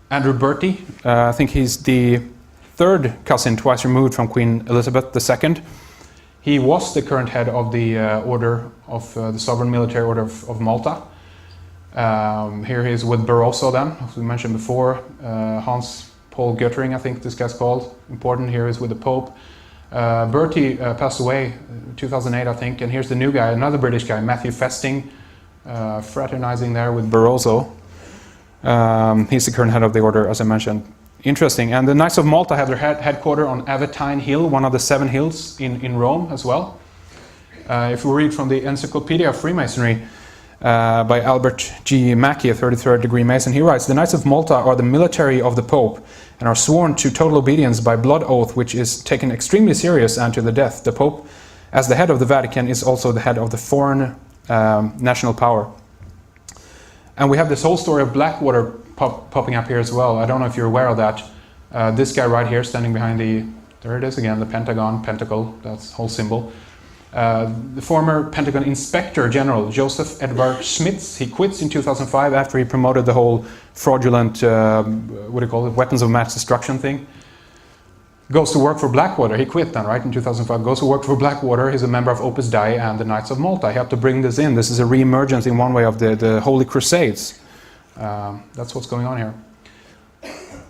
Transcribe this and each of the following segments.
Andrew Bertie. I think he's the third cousin twice removed from Queen Elizabeth II. He was the current head of the order of the Sovereign Military Order of Malta. Here he is with Barroso then, as we mentioned before. Hans Paul Göttering, I think this guy's called. Important. Here is with the Pope. Bertie passed away in 2008, I think. And here's the new guy, another British guy, Matthew Festing, fraternizing there with Barroso. He's the current head of the order, as I mentioned. Interesting. And the Knights of Malta have their headquarters on Aventine Hill, one of the 7 hills in Rome as well. If we read from the Encyclopedia of Freemasonry by Albert G. Mackey, a 33rd degree Mason, he writes, "The Knights of Malta are the military of the Pope and are sworn to total obedience by blood oath, which is taken extremely serious and to the death. The Pope, as the head of the Vatican, is also the head of the foreign national power." And we have this whole story of Blackwater popping up here as well. I don't know if you're aware of that. This guy right here standing behind there it is again, the Pentagon, pentacle, that's the whole symbol. The former Pentagon Inspector General, Joseph Edward Schmitz, he quits in 2005 after he promoted the whole fraudulent, weapons of mass destruction thing. Goes to work for Blackwater. He quit then, right, in 2005. Goes to work for Blackwater. He's a member of Opus Dei and the Knights of Malta. He helped to bring this in. This is a re-emergence in one way of the Holy Crusades. That's what's going on here.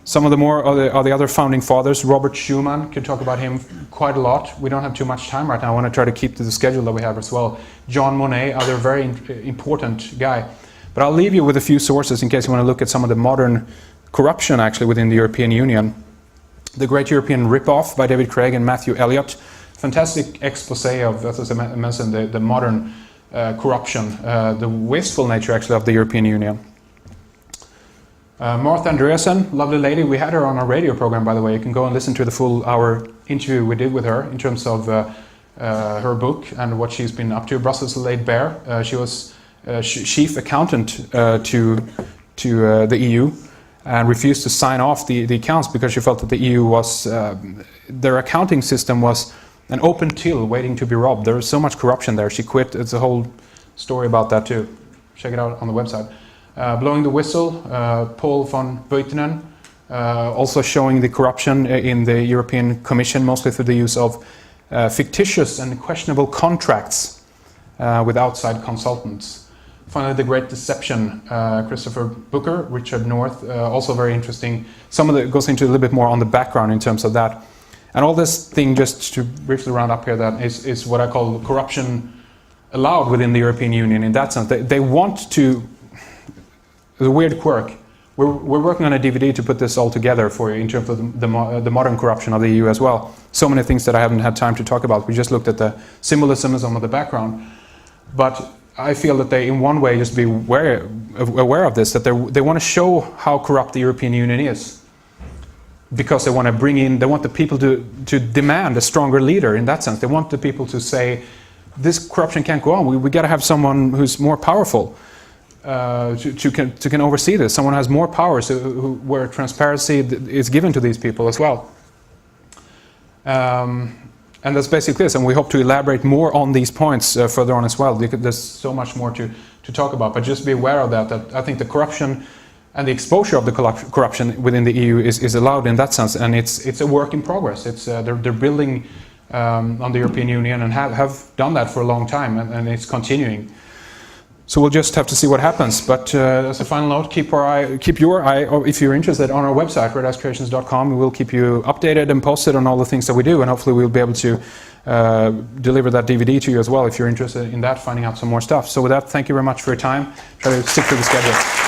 Some of the other founding fathers. Robert Schumann, could talk about him quite a lot. We don't have too much time right now. I want to try to keep to the schedule that we have as well. John Monnet, other very important guy. But I'll leave you with a few sources in case you want to look at some of the modern corruption actually within the European Union. The Great European Rip-Off by David Craig and Matthew Elliott. Fantastic expose of, as I mentioned, the modern corruption, the wasteful nature actually of the European Union. Martha Andreasen, lovely lady. We had her on our radio program, by the way. You can go and listen to the full hour interview we did with her in terms of her book and what she's been up to. Brussels laid bare. She was chief accountant to the EU. And refused to sign off the accounts because she felt that the EU was, their accounting system was an open till waiting to be robbed. There was so much corruption there. She quit. It's a whole story about that too. Check it out on the website. Blowing the Whistle, Paul von Buitenen, also showing the corruption in the European Commission, mostly through the use of fictitious and questionable contracts with outside consultants. Finally, The Great Deception, Christopher Booker, Richard North, also very interesting. Some of it goes into a little bit more on the background in terms of that. And all this thing, just to briefly round up here, that is what I call corruption allowed within the European Union in that sense. They want to, the weird quirk, we're working on a DVD to put this all together for you in terms of the modern corruption of the EU as well. So many things that I haven't had time to talk about. We just looked at the symbolism of the background. But I feel that they, in one way, just be aware of this, that they want to show how corrupt the European Union is. Because they want to they want the people to demand a stronger leader in that sense. They want the people to say, this corruption can't go on. We got to have someone who's more powerful can oversee this. Someone has more power, where transparency is given to these people as well. And that's basically this, and we hope to elaborate more on these points further on as well. There's so much more to talk about, but just be aware of that I think the corruption and the exposure of the corruption within the EU is allowed in that sense, and it's a work in progress. They're building on the European Union and have done that for a long time, and it's continuing. So we'll just have to see what happens. But as a final note, keep your eye, or if you're interested, on our website, redicecreations.com. We will keep you updated and posted on all the things that we do, and hopefully we'll be able to deliver that DVD to you as well if you're interested in that, finding out some more stuff. So with that, thank you very much for your time. Try to stick to the schedule.